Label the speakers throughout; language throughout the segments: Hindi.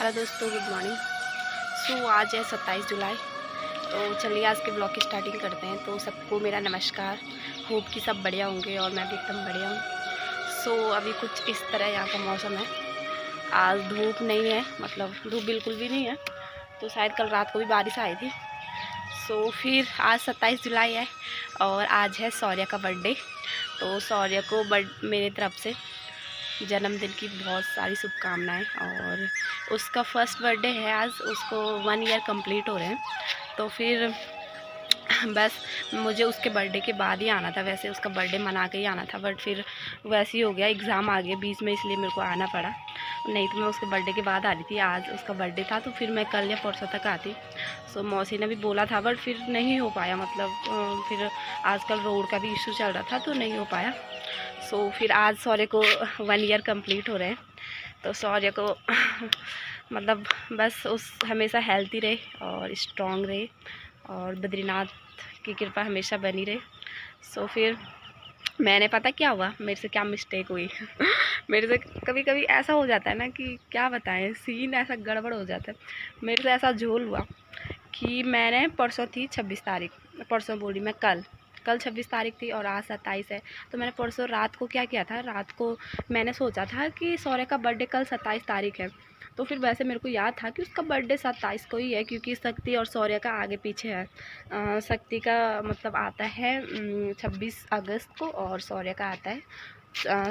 Speaker 1: हेलो दोस्तों, गुड मॉर्निंग। आज है 27 जुलाई। तो चलिए आज के ब्लॉग की स्टार्टिंग करते हैं। तो सबको मेरा नमस्कार। होप कि सब बढ़िया होंगे और मैं भी एकदम बढ़िया हूँ। अभी कुछ इस तरह यहाँ का मौसम है। आज धूप नहीं है, मतलब धूप बिल्कुल भी नहीं है। तो शायद कल रात को भी बारिश आई थी। फिर आज 27 जुलाई है और आज है शौर्य का बर्थडे। तो शौर्य को मेरे तरफ से जन्मदिन की बहुत सारी शुभकामनाएं। और उसका फर्स्ट बर्थडे है आज, उसको 1 ईयर कंप्लीट हो रहे हैं। तो फिर बस मुझे उसके बर्थडे के बाद ही आना था। वैसे उसका बर्थडे मना के ही आना था, बट फिर वैसे ही हो गया, एग्ज़ाम आ गया बीच में, इसलिए मेरे को आना पड़ा। नहीं तो मैं उसके बर्थडे के बाद आ रही थी। आज उसका बर्थडे था तो फिर मैं कल या परसों तक आती। मौसी ने भी बोला था, बट फिर नहीं हो पाया। मतलब फिर आजकल रोड का भी इशू चल रहा था तो नहीं हो पाया। फिर आज शौर्य को 1 ईयर कंप्लीट हो रहे हैं। तो शौर्य को मतलब बस उस हमेशा हेल्थी रहे और स्ट्रॉन्ग रहे और बद्रीनाथ की कृपा हमेशा बनी रहे। फिर मैंने, पता क्या हुआ, मेरे से क्या मिस्टेक हुई मेरे से कभी कभी ऐसा हो जाता है ना कि क्या बताएं, सीन ऐसा गड़बड़ हो जाता है। मेरे से ऐसा झोल हुआ कि मैंने परसों थी 26 तारीख, परसों बोली मैं कल 26 तारीख थी और आज 27 है। तो मैंने परसों रात को क्या किया था, रात को मैंने सोचा था कि शौर्य का बर्थडे कल 27 तारीख है। तो फिर वैसे मेरे को याद था कि उसका बर्थडे 27 को ही है, क्योंकि शक्ति और शौर्य का आगे पीछे है। शक्ति का मतलब आता है 26 अगस्त को और शौर्य का आता है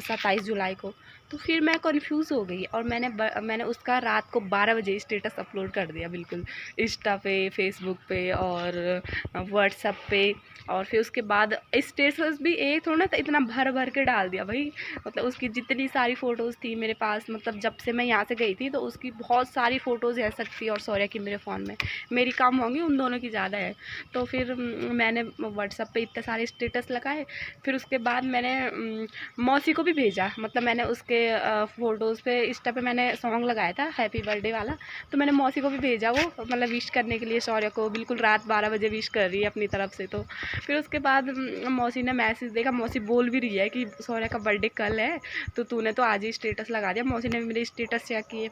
Speaker 1: 27 जुलाई को। तो फिर मैं कंफ्यूज हो गई और मैंने उसका रात को 12 बजे स्टेटस अपलोड कर दिया, बिल्कुल इंस्टा पे, फेसबुक पे और व्हाट्सएप पे। और फिर उसके बाद स्टेटस भी एक थोड़ा ना तो इतना भर भर के डाल दिया भाई। मतलब उसकी जितनी सारी फ़ोटोज़ थी मेरे पास, मतलब जब से मैं यहाँ से गई थी तो उसकी बहुत सारी फ़ोटोज़ है, शक्ति और शौर्य की मेरे फ़ोन में। मेरी कम होंगी, उन दोनों की ज़्यादा है। तो फिर मैंने व्हाट्सएप पे इतने सारे स्टेटस लगाए। फिर उसके बाद मैंने मौसी को भी भेजा। मतलब मैंने उसके फ़ोटोज़ पे इंस्टा पे मैंने सॉन्ग लगाया था हैप्पी बर्थडे वाला, तो मैंने मौसी को भी भेजा वो, मतलब विश करने के लिए शौर्य को। बिल्कुल रात 12 बजे विश कर रही है अपनी तरफ से। तो फिर उसके बाद मौसी ने मैसेज देखा, मौसी बोल भी रही है कि शौर्य का बर्थडे कल है तो तूने तो आज ही स्टेटस लगा दिया। मौसी ने भी मेरे स्टेटस चेक किए।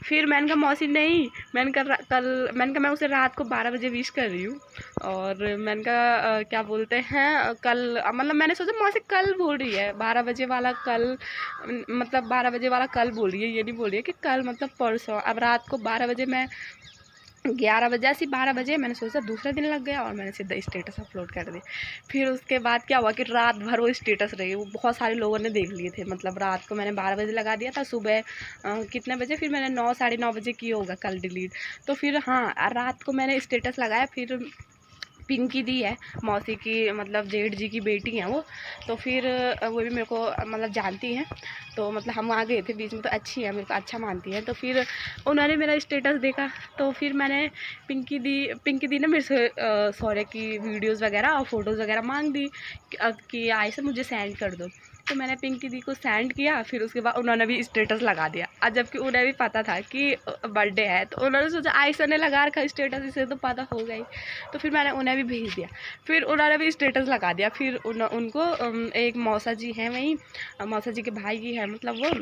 Speaker 1: फिर मैंने कहा मौसी नहीं, मैंने कहा मैं उसे रात को 12 बजे विश कर रही हूँ। और मैंने कहा क्या बोलते हैं कल, मतलब मैंने सोचा मौसी कल बोल रही है, 12 बजे वाला कल, मतलब 12 बजे वाला कल बोल रही है, ये नहीं बोल रही है कि कल मतलब परसों। अब रात को 12 बजे, मैं 11 बजे, ऐसी 12 बजे मैंने सोचा दूसरा दिन लग गया और मैंने सीधा स्टेटस अपलोड कर दिया। फिर उसके बाद क्या हुआ कि रात भर वो स्टेटस रही, वो बहुत सारे लोगों ने देख लिए थे। मतलब रात को मैंने 12 बजे लगा दिया था, सुबह कितने बजे, फिर मैंने 9 साढ़े 9 बजे किया होगा कल डिलीट। तो फिर हाँ, रात को मैंने स्टेटस लगाया। फिर पिंकी दी है मौसी की, मतलब जेठ जी की बेटी हैं वो। तो फिर वो भी मेरे को मतलब जानती हैं। तो मतलब हम आ गए थे बीच में, तो अच्छी है, मेरे को अच्छा मानती है। तो फिर उन्होंने मेरा स्टेटस देखा। तो फिर मैंने पिंकी दी ने मेरे से शौर्य की वीडियोज़ वगैरह और फ़ोटोज़ वगैरह मांग दी कि आए से मुझे सेंड कर दो। तो मैंने पिंकी दी को सेंड किया। फिर उसके बाद उन्होंने भी स्टेटस लगा दिया, और जबकि उन्हें भी पता था कि बर्थडे है। तो उन्होंने सोचा आयशा ने लगा रखा स्टेटस, इसे तो पता हो गई। तो फिर मैंने उन्हें भी भेज दिया। फिर उन्होंने भी स्टेटस लगा दिया। फिर उनको एक मौसा जी हैं वहीं, मौसा जी के भाई की है मतलब वो,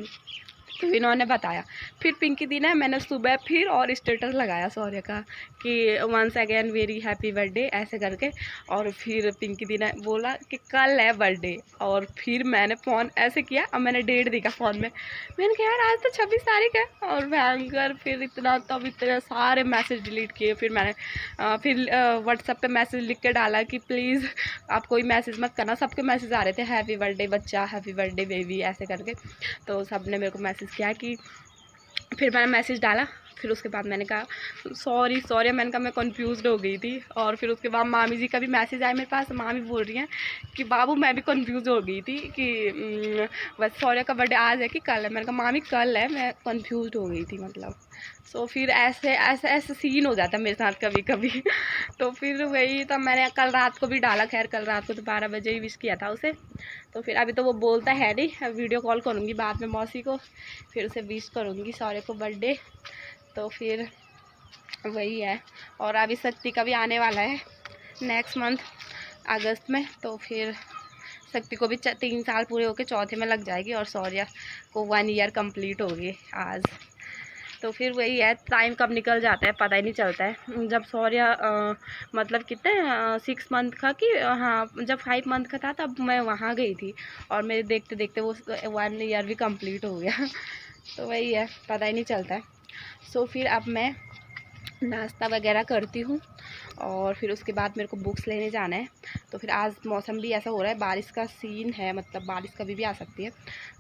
Speaker 1: तो इन्होंने बताया। फिर पिंकी दी ने, मैंने सुबह फिर और स्टेटस लगाया शौर्य का कि once again very happy birthday ऐसे करके। और फिर पिंकी दी ने बोला कि कल है बर्थडे। और फिर मैंने फ़ोन ऐसे किया और मैंने डेट देखा फ़ोन में। मैंने कहा यार आज तो 26 तारीख है, और भयंकर फिर इतना, तब इतने सारे मैसेज डिलीट किए। फिर मैंने फिर व्हाट्सएप पे मैसेज लिख के डाला कि प्लीज़ आप कोई मैसेज मत करना। सबके मैसेज आ रहे थे हैप्पी बर्थडे बच्चा, हैप्पी बर्थडे बेबी ऐसे करके। तो सब ने मेरे को मैसेज किया कि, फिर मैंने मैसेज डाला। फिर उसके बाद मैंने कहा सॉरी, मैंने कहा मैं कंफ्यूज्ड हो गई थी। और फिर उसके बाद मामी जी का भी मैसेज आया मेरे पास। मामी बोल रही हैं कि बाबू मैं भी कंफ्यूज हो गई थी कि बस शौर्य का बर्थडे आज है कि कल है। मैंने कहा मामी कल है, मैं कंफ्यूज हो गई थी मतलब। फिर ऐसे सीन हो जाता है मेरे साथ कभी कभी तो फिर वही, तब मैंने कल रात को भी डाला। खैर कल रात को तो 12 बजे ही विश किया था उसे। तो फिर अभी तो वो बोलता है नहीं, वीडियो कॉल करूँगी बाद में मौसी को, फिर उसे विश करूँगी शौर्य को बर्थडे। तो फिर वही है। और अभी शक्ति का भी आने वाला है नेक्स्ट मंथ अगस्त में। तो फिर शक्ति को भी 3 साल पूरे होके चौथे में लग जाएगी, और शौर्य को 1 ईयर कंप्लीट होगी आज। तो फिर वही है, टाइम कब निकल जाता है पता ही नहीं चलता है। जब शौर्य मतलब कितने 6 मंथ का कि हाँ जब 5 मंथ का था तब मैं वहाँ गई थी, और मेरे देखते देखते वो 1 ईयर भी कंप्लीट हो गया। तो वही है, पता ही नहीं चलता है। सो फिर अब मैं नाश्ता वगैरह करती हूँ, और फिर उसके बाद मेरे को बुक्स लेने जाना है। तो फिर आज मौसम भी ऐसा हो रहा है, बारिश का सीन है, मतलब बारिश कभी भी आ सकती है।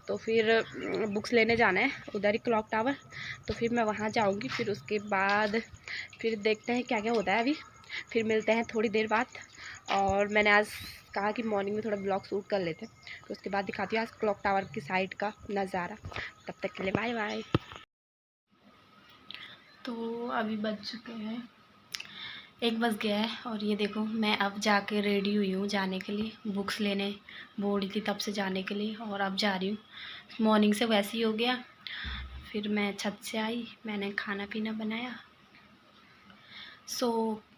Speaker 1: तो फिर बुक्स लेने जाना है उधर ही क्लॉक टावर। तो फिर मैं वहाँ जाऊँगी, फिर उसके बाद फिर देखते हैं क्या क्या होता है। अभी फिर मिलते हैं थोड़ी देर बाद। और मैंने आज कहा कि मॉर्निंग में थोड़ा ब्लॉग शूट कर लेते, तो उसके बाद दिखाती हूँ आज क्लॉक टावर की साइड का नज़ारा। तब तक के लिए बाय बाय। तो अभी बज चुके हैं 1 बज गया है, और ये देखो मैं अब जाके रेडी हुई हूँ जाने के लिए, बुक्स लेने बोल रही थी तब से जाने के लिए, और अब जा रही हूँ। मॉर्निंग से वैसे ही हो गया। फिर मैं छत से आई, मैंने खाना पीना बनाया।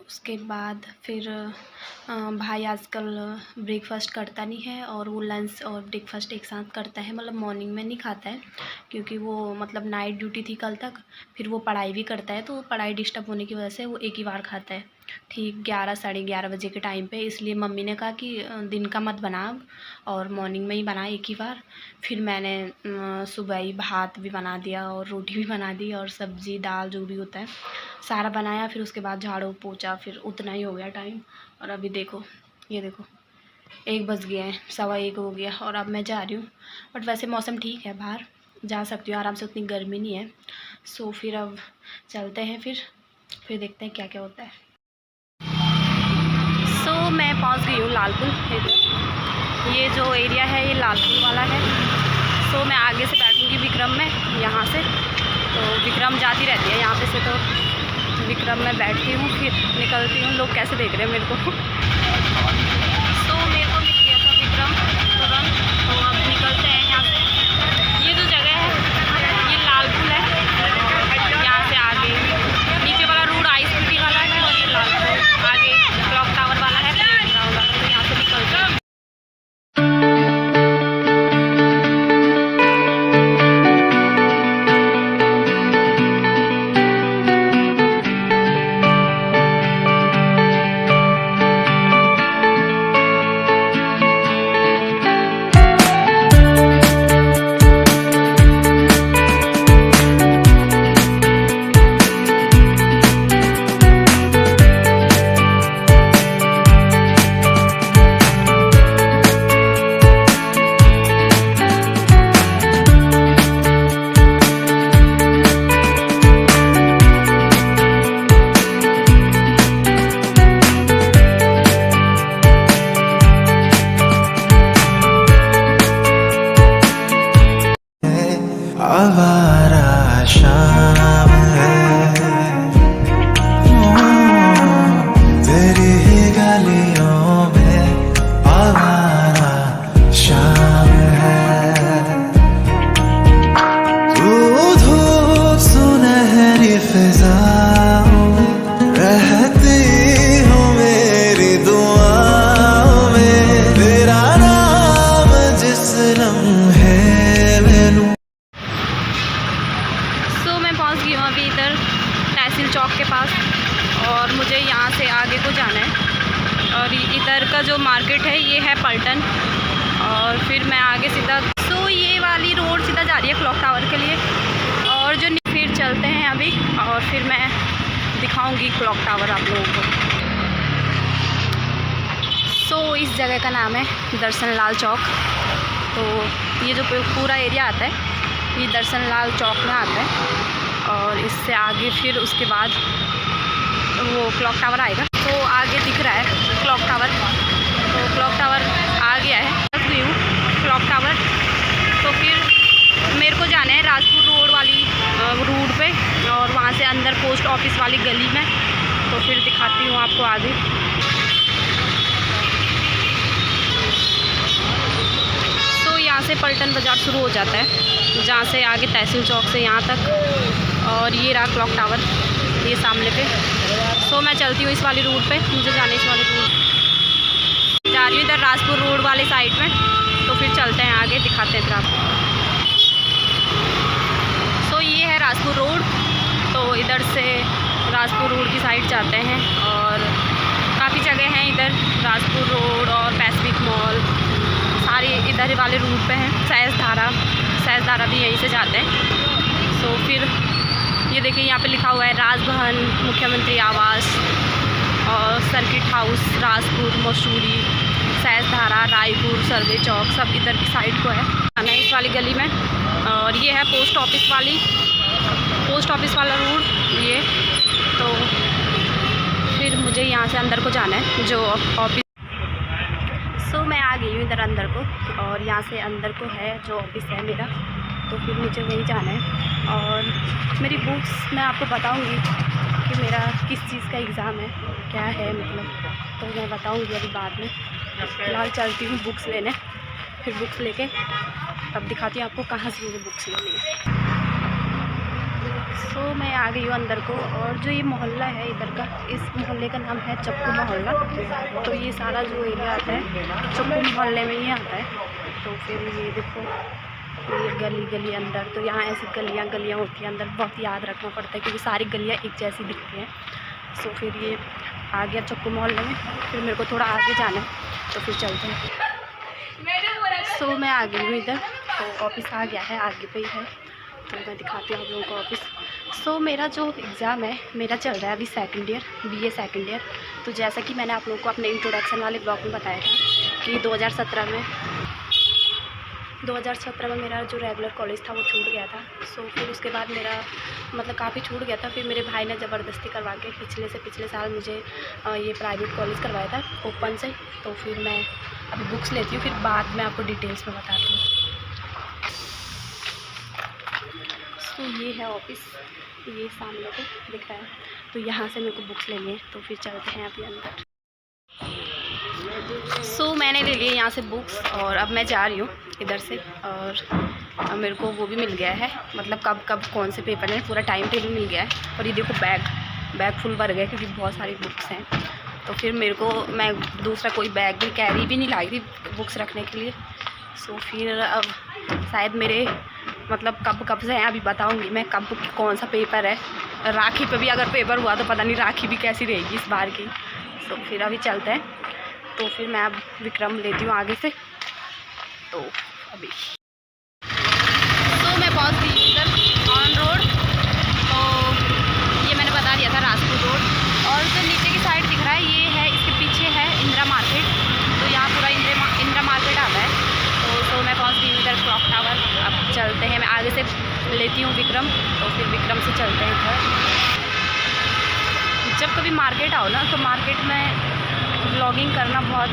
Speaker 1: उसके बाद फिर भाई आजकल ब्रेकफास्ट करता नहीं है, और वो लंच और ब्रेकफास्ट एक साथ करता है, मतलब मॉर्निंग में नहीं खाता है, क्योंकि वो मतलब नाइट ड्यूटी थी कल तक। फिर वो पढ़ाई भी करता है, तो पढ़ाई डिस्टर्ब होने की वजह से वो एक ही बार खाता है, ठीक 11 साढ़े 11 बजे के टाइम पे। इसलिए मम्मी ने कहा कि दिन का मत बना अब, और मॉर्निंग में ही बना एक ही बार। फिर मैंने सुबह ही भात भी बना दिया, और रोटी भी बना दी, और सब्ज़ी दाल जो भी होता है सारा बनाया। फिर उसके बाद झाड़ू पोछा, फिर उतना ही हो गया टाइम। और अभी देखो, ये देखो 1 बज गया है, 1:15 हो गया, और अब मैं जा रही हूँ। बट वैसे मौसम ठीक है, बाहर जा सकती हूँ आराम से, उतनी गर्मी नहीं है। फिर अब चलते हैं, फिर देखते हैं क्या क्या होता है। मैं पहुँच गई हूँ लालपुर। ये जो एरिया है ये लालपुर वाला है। मैं आगे से बैठूँगी विक्रम में, यहाँ से। तो विक्रम जाती रहती है यहाँ पे से, तो विक्रम में बैठती हूँ, फिर निकलती हूँ। लोग कैसे देख रहे हैं मेरे को। मेरे को मिल गया था विक्रम तुरंत। तो अब निकलते हैं यहाँ से। ये जो जगह है ये लालपुर है, यहाँ से आगे नीचे वाला रोड ICT वाला है, और ये लालपुर आगे क्लॉक टावर वाला है, तो यहाँ से निकलते हैं।
Speaker 2: आवारा शाम है, तेरी ही गलियों में आवारा शाम है। तू धूप सुनहरी फिजाओं में रहती हो मेरी दुआओं में, तेरा नाम जिस लम्हे में लूं।
Speaker 1: पहुंच गई हूँ अभी इधर तहसील चौक के पास, और मुझे यहाँ से आगे को जाना है। और इधर का जो मार्केट है ये है पलटन, और फिर मैं आगे सीधा ये वाली रोड सीधा जा रही है क्लॉक टावर के लिए। और जो फिर चलते हैं अभी, और फिर मैं दिखाऊंगी क्लॉक टावर आप लोगों को। इस जगह का नाम है दर्शन लाल चौक। तो ये जो पूरा एरिया आता है ये दर्शन लाल चौक में आता है, और इससे आगे फिर उसके बाद वो क्लॉक टावर आएगा। तो आगे दिख रहा है क्लॉक टावर, तो क्लॉक टावर आ गया है। बस गई हूँ क्लॉक टावर। तो फिर मेरे को जाना है राजपुर रोड वाली रूट पे, और वहाँ से अंदर पोस्ट ऑफिस वाली गली में। तो फिर दिखाती हूँ आपको आगे। यहाँ से पलटन बाज़ार शुरू हो जाता है, जहाँ से आगे तहसील चौक से यहाँ तक, और ये रहा क्लॉक टावर ये सामने पे। मैं चलती हूँ इस वाली रूट पे, मुझे जाने इस वाली रूट जा रही हूँ, इधर राजपुर रोड वाले साइड में। तो फिर चलते हैं आगे, दिखाते हैं फिर आपको। ये है राजपुर रोड। इधर से राजपुर रोड की साइड जाते हैं और काफ़ी जगह हैं इधर, राजपुर रोड और पैसिफिक मॉल सारे इधर वाले रूट पे हैं। सहजधारा भी यहीं से जाते हैं। सो फिर ये देखिए यहाँ पे लिखा हुआ है राजभवन, मुख्यमंत्री आवास और सर्किट हाउस, राजपुर, मसूरी, सहजधारा, रायपुर, सर्वे चौक सब इधर की साइड को है आना इस वाली गली में। और ये है पोस्ट ऑफिस वाला रूट ये। तो फिर मुझे यहाँ से अंदर को जाना है जो ऑफिस। सो मैं आ गई हूँ इधर अंदर को और यहाँ से अंदर को है जो ऑफिस है मेरा। तो फिर मुझे वहीं जाना है और मेरी बुक्स मैं आपको बताऊँगी कि मेरा किस चीज़ का एग्ज़ाम है, क्या है मतलब, तो मैं बताऊँगी अभी बाद में। फिलहाल चलती हूँ बुक्स लेने, फिर बुक्स लेके तब दिखाती हूँ आपको कहाँ से मुझे बुक्स लेनी है। सो मैं आ गई हूँ अंदर को और जो ये मोहल्ला है इधर का, इस मोहल्ले का नाम है चक्कू मोहल्ला। तो ये सारा जो एरिया आता है चक्कू मोहल्ले में ही आता है। तो फिर ये देखो ये गली अंदर, तो यहाँ ऐसी गलियाँ होती हैं अंदर, बहुत याद रखना पड़ता है क्योंकि सारी गलियाँ एक जैसी दिखती हैं। सो फिर ये आ गया चक्कू मोहल्ले में, फिर मेरे को थोड़ा आगे जाना है तो फिर चलते हैं। सो मैं आ गई हूँ इधर, तो ऑफिस आ गया है, आगे पे ही है, तो मैं दिखाती हूँ आप लोगों को ऑफिस। सो मेरा जो एग्ज़ाम है मेरा चल रहा है अभी second year, BA second year. तो जैसा कि मैंने आप लोगों को अपने इंट्रोडक्शन वाले ब्लॉग में बताया था कि 2017 में मेरा जो रेगुलर कॉलेज था वो छूट गया था। सो फिर उसके बाद मेरा मतलब काफ़ी छूट गया था। फिर मेरे भाई ने ज़बरदस्ती करवा के पिछले साल मुझे ये प्राइवेट कॉलेज करवाया था ओपन से। तो फिर मैं अभी बुक्स लेती हूँ, फिर बाद में आपको डिटेल्स में बताती हूँ। तो ये है ऑफिस, ये सामने को दिख रहा है, तो यहाँ से मेरे को बुक्स लेनी है, तो फिर चलते हैं अभी अंदर। सो मैंने ले लिए यहाँ से बुक्स और अब मैं जा रही हूँ इधर से। और अब मेरे को वो भी मिल गया है, मतलब कब कौन से पेपर है पूरा टाइम टेबल मिल गया है। और ये देखो बैग फुल भर गया क्योंकि बहुत सारी बुक्स हैं। तो फिर मेरे को मैं दूसरा कोई बैग भी कैरी भी नहीं लाई थी बुक्स रखने के लिए। सो फिर अब शायद मेरे मतलब कब से हैं अभी बताऊंगी मैं कब कौन सा पेपर है। राखी पे भी अगर पेपर हुआ तो पता नहीं राखी भी कैसी रहेगी इस बार की। सो फिर अभी चलते हैं, तो फिर मैं अब विक्रम लेती हूँ आगे से। तो अभी तो मैं पहुँच गई इधर ऑन रोड। तो ये मैंने बता दिया था राजपुर रोड, और जो नीचे की साइड दिख रहा है ये है, इसके पीछे है इंदिरा मार्केट। तो यहाँ पूरा इंदिरा मार्केट आता है। तो मैं पहुँच गई इधर क्लॉक टावर। अब चलते हैं, मैं आगे से लेती हूँ विक्रम, तो फिर विक्रम से चलते हैं घर। जब कभी मार्केट आओ ना तो मार्केट में व्लॉगिंग करना बहुत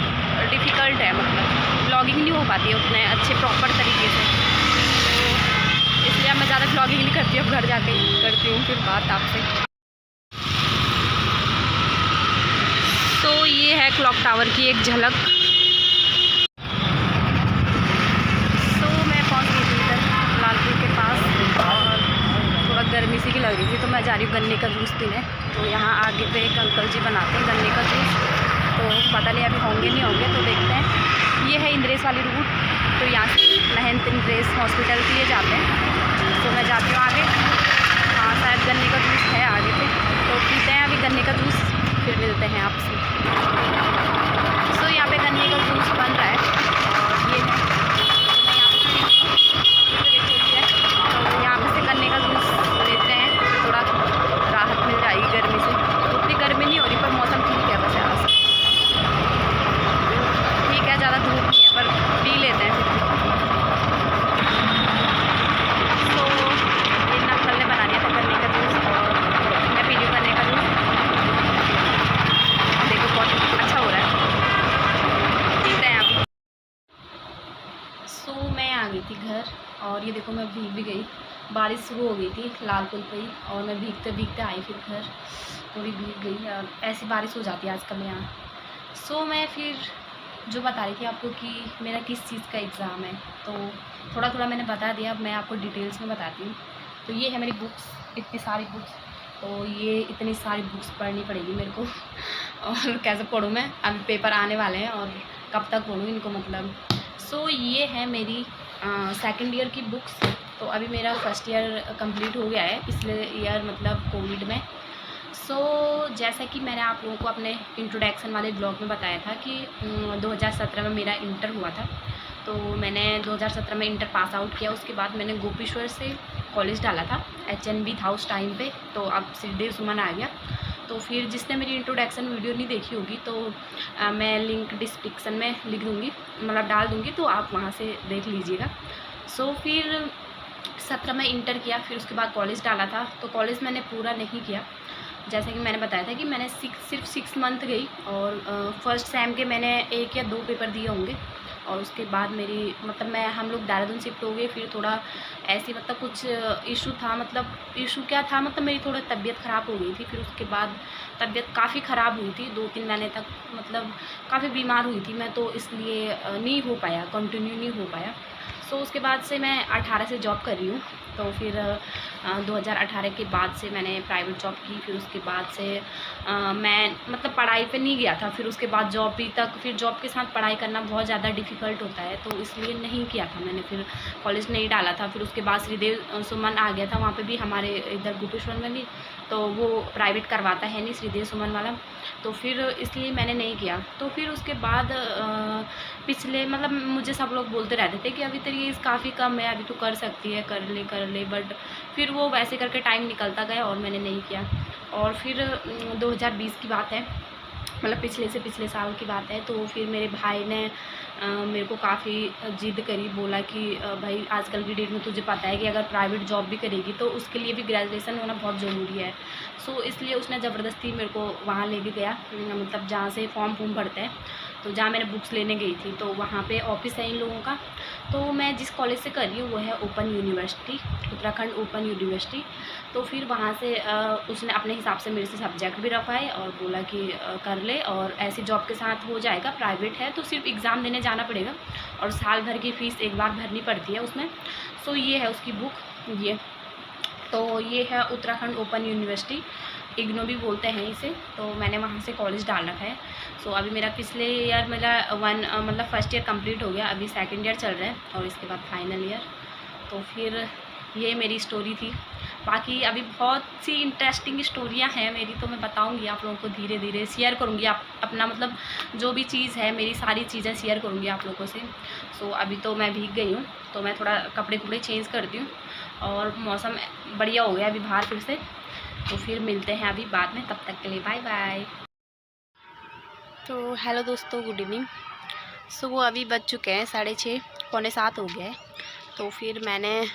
Speaker 1: डिफ़िकल्ट है, मतलब व्लॉगिंग नहीं हो पाती है उतने अच्छे प्रॉपर तरीके से। तो इसलिए मैं ज़्यादा व्लॉगिंग नहीं करती, अब घर जाके करती हूँ फिर बात आपसे। तो ये है क्लॉक टावर की एक झलक। गर्मी सी की लग रही थी तो मैं जा रही हूँ गन्ने का जूस पीने। तो यहाँ आगे पे एक अंकल जी बनाते हैं गन्ने का जूस, तो पता नहीं अभी होंगे नहीं होंगे, तो देखते हैं। ये है इंद्रेश वाली रूट, तो यहाँ से महंत इंद्रेश हॉस्पिटल के लिए जाते हैं। तो मैं जाती हूँ आगे, हाँ शायद गन्ने का जूस है आगे पे, तो पीते हैं अभी गन्ने का जूस, फिर मिलते हैं आपसे। तो यहाँ पे गन्ने का जूस बन रहा है और ये है, तो यहाँ पे से गन्ने का जूस लेते हैं, थोड़ा राहत मिल जाएगी गर्मी से। उतनी गर्मी नहीं हो रही पर मौसम ठीक है, बस यहाँ से ठीक है, ज़्यादा धूप नहीं है पर पी लेते हैं फिर। तो ये अंकल ने बना दिया था गन्ने का जूस और मैं पी रही हूँ गन्ने का जूस। देखो बहुत अच्छा हो रहा है, पीते हैं आप। सो मैं आ गई थी घर और ये देखो मैं भीग भी गई, बारिश शुरू हो गई थी लाल पुल पे ही, और मैं भीगते भीगते आई फिर घर, थोड़ी भीग गई। और ऐसी बारिश हो जाती है आजकल यहाँ। सो मैं फिर जो बता रही थी आपको कि मेरा किस चीज़ का एग्ज़ाम है, तो थोड़ा मैंने बता दिया, अब मैं आपको डिटेल्स में बताती हूँ। तो ये है मेरी बुक्स, इतनी सारी बुक्स, तो ये इतनी सारी बुक्स पढ़नी पड़ेगी मेरे को और कैसे पढ़ूँ मैं, अभी पेपर आने वाले हैं और कब तक पढ़ूँ इनको मतलब। सो ये है मेरी सेकंड ईयर की बुक्स, तो अभी मेरा फर्स्ट ईयर कंप्लीट हो गया है, पिछले ईयर मतलब कोविड में। जैसा कि मैंने आप लोगों को अपने इंट्रोडक्शन वाले ब्लॉग में बताया था कि 2017 में मेरा इंटर हुआ था। तो मैंने 2017 में इंटर पास आउट किया। उसके बाद मैंने गोपेश्वर से कॉलेज डाला था, HNB था उस टाइम पे। तो अब श्रीदेव सुमन आ गया। तो फिर जिसने मेरी इंट्रोडक्शन वीडियो नहीं देखी होगी तो मैं लिंक डिस्क्रिप्शन में लिख दूँगी, मतलब डाल दूँगी, तो आप वहाँ से देख लीजिएगा। फिर 17 में इंटर किया, फिर उसके बाद कॉलेज डाला था। तो कॉलेज मैंने पूरा नहीं किया, जैसे कि मैंने बताया था कि मैंने सिर्फ 6 मंथ गई। और फर्स्ट सेम के मैंने 1 या 2 पेपर दिए होंगे। और उसके बाद मेरी मतलब हम लोग देहरादून शिफ्ट हो गए। फिर थोड़ा ऐसी मतलब कुछ इशू था, मतलब इशू क्या था, मतलब मेरी थोड़ी तबीयत ख़राब हो गई थी। फिर उसके बाद तबीयत काफ़ी ख़राब हुई थी, 2-3 महीने तक मतलब काफ़ी बीमार हुई थी मैं, तो इसलिए नहीं हो पाया, कंटिन्यू नहीं हो पाया। उसके बाद से मैं 18 से जॉब कर रही हूँ। तो फिर 2018 के बाद से मैंने प्राइवेट जॉब की। फिर उसके बाद से मैं मतलब पढ़ाई पे नहीं गया था। फिर उसके बाद जॉब भी तक, फिर जॉब के साथ पढ़ाई करना बहुत ज़्यादा डिफ़िकल्ट होता है, तो इसलिए नहीं किया था मैंने, फिर कॉलेज नहीं डाला था। फिर उसके बाद श्रीदेव सुमन आ गया था, वहाँ पे भी हमारे इधर गोपेश्वर में भी, तो वो प्राइवेट करवाता है नहीं श्रीदेव सुमन वाला, तो फिर इसलिए मैंने नहीं किया। तो फिर उसके बाद पिछले मतलब मुझे सब लोग बोलते रहते थे कि अभी तेरी एज काफ़ी कम है, अभी तू कर सकती है, कर ले, बट फिर वो वैसे करके टाइम निकलता गया और मैंने नहीं किया। और फिर 2020 की बात है, मतलब पिछले साल की बात है। तो फिर मेरे भाई ने मेरे को काफ़ी ज़िद करी, बोला कि भाई आजकल की डेट में तुझे पता है कि अगर प्राइवेट जॉब भी करेगी तो उसके लिए भी ग्रेजुएशन होना बहुत ज़रूरी है। इसलिए उसने ज़बरदस्ती मेरे को वहाँ ले भी गया, मतलब जहाँ से फॉर्म भरते हैं, तो जहाँ मैंने बुक्स लेने गई थी, तो वहाँ पे ऑफिस है इन लोगों का। तो मैं जिस कॉलेज से कर रही हूँ वो है open university, Uttarakhand open university. तो फिर वहाँ से उसने अपने हिसाब से मेरे से सब्जेक्ट भी रखवाए और बोला कि कर ले, और ऐसी जॉब के साथ हो जाएगा, प्राइवेट है तो सिर्फ एग्ज़ाम देने जाना पड़ेगा और साल भर की फ़ीस एक बार भरनी पड़ती है उसमें। ये है उसकी बुक, ये है उत्तराखंड ओपन यूनिवर्सिटी, इग्नू भी बोलते हैं इसे। तो मैंने वहाँ से कॉलेज डाल रखा है। अभी मेरा पिछले ईयर मेरा मतलब फर्स्ट ईयर कंप्लीट हो गया, अभी सेकंड ईयर चल रहा है और इसके बाद फाइनल ईयर। तो फिर ये मेरी स्टोरी थी। बाकी अभी बहुत सी इंटरेस्टिंग स्टोरियाँ हैं मेरी, तो मैं बताऊंगी आप लोगों को, धीरे धीरे शेयर करूंगी अपना मतलब जो भी चीज़ है मेरी, सारी चीज़ें शेयर करूंगी आप लोगों से। अभी तो मैं भीग गई हूँ, तो मैं थोड़ा कपड़े चेंज करती हूँ और मौसम बढ़िया हो गया अभी बाहर फिर से। तो फिर मिलते हैं अभी बाद में, तब तक के लिए बाय बाय। तो हेलो दोस्तों, गुड इवनिंग। वो अभी बज चुके हैं 6:30 पौने 7 हो गया है। तो फिर मैंने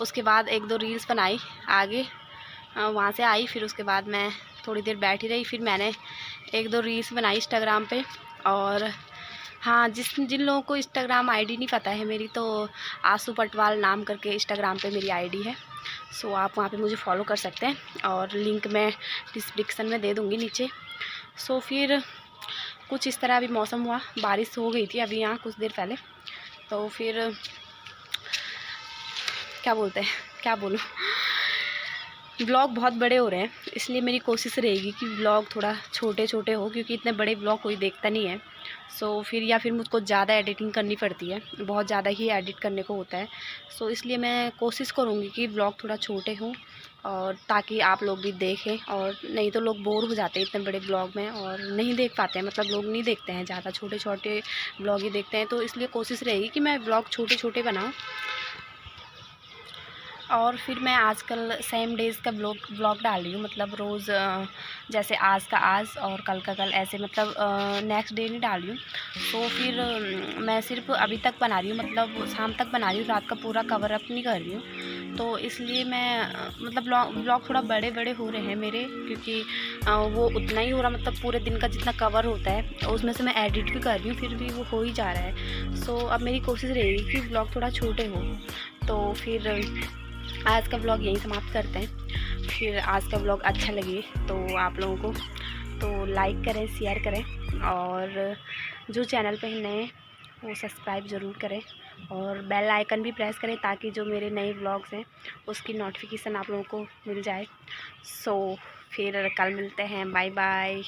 Speaker 1: उसके बाद 1-2 रील्स बनाई, आगे वहाँ से आई। फिर उसके बाद मैं थोड़ी देर बैठी रही, फिर मैंने 1-2 रील्स बनाई इंस्टाग्राम पे। और हाँ, जिन लोगों को इंस्टाग्राम आईडी नहीं पता है मेरी, तो आसू पटवाल नाम करके इंस्टाग्राम पे मेरी आईडी है। आप वहाँ पे मुझे फॉलो कर सकते हैं और लिंक मैं डिस्क्रिप्शन में दे दूँगी नीचे। फिर कुछ इस तरह अभी मौसम हुआ, बारिश हो गई थी अभी यहाँ कुछ देर पहले। तो फिर क्या बोलूँ, ब्लॉग बहुत बड़े हो रहे हैं, इसलिए मेरी कोशिश रहेगी कि ब्लॉग थोड़ा छोटे हो, क्योंकि इतने बड़े ब्लॉग कोई देखता नहीं है। फिर मुझको ज़्यादा एडिटिंग करनी पड़ती है, बहुत ज़्यादा ही एडिट करने को होता है। इसलिए मैं कोशिश करूँगी कि ब्लॉग थोड़ा छोटे हों, और ताकि आप लोग भी देखें। और नहीं तो लोग बोर हो जाते हैं इतने बड़े ब्लॉग में और नहीं देख पाते हैं, मतलब लोग नहीं देखते हैं ज़्यादा, छोटे ब्लॉग ही देखते हैं। तो इसलिए कोशिश रहेगी कि मैं ब्लॉग छोटे बनाऊँ। और फिर मैं आजकल सेम डेज़ का ब्लॉग डाल रही हूँ, मतलब रोज़ जैसे आज का आज और कल का कल, ऐसे मतलब नेक्स्ट डे नहीं डाल रही हूँ। फिर मैं सिर्फ अभी तक बना रही हूँ, मतलब शाम तक बना रही हूँ, रात का पूरा कवर अप नहीं कर रही हूँ। तो इसलिए मैं मतलब ब्लॉग थोड़ा बड़े हो रहे हैं मेरे, क्योंकि वो उतना ही हो रहा, मतलब पूरे दिन का जितना कवर होता है उसमें से मैं एडिट भी कर रही हूँ, फिर भी वो हो ही जा रहा है। अब मेरी कोशिश रहेगी कि ब्लॉग थोड़ा छोटे हो। तो फिर आज का ब्लॉग यहीं समाप्त करते हैं। फिर आज का ब्लॉग अच्छा लगे तो आप लोगों को तो लाइक करें, शेयर करें, और जो चैनल पे नए हैं वो सब्सक्राइब ज़रूर करें और बेल आइकन भी प्रेस करें, ताकि जो मेरे नए ब्लॉग्स हैं उसकी नोटिफिकेशन आप लोगों को मिल जाए। फिर कल मिलते हैं, बाय बाय।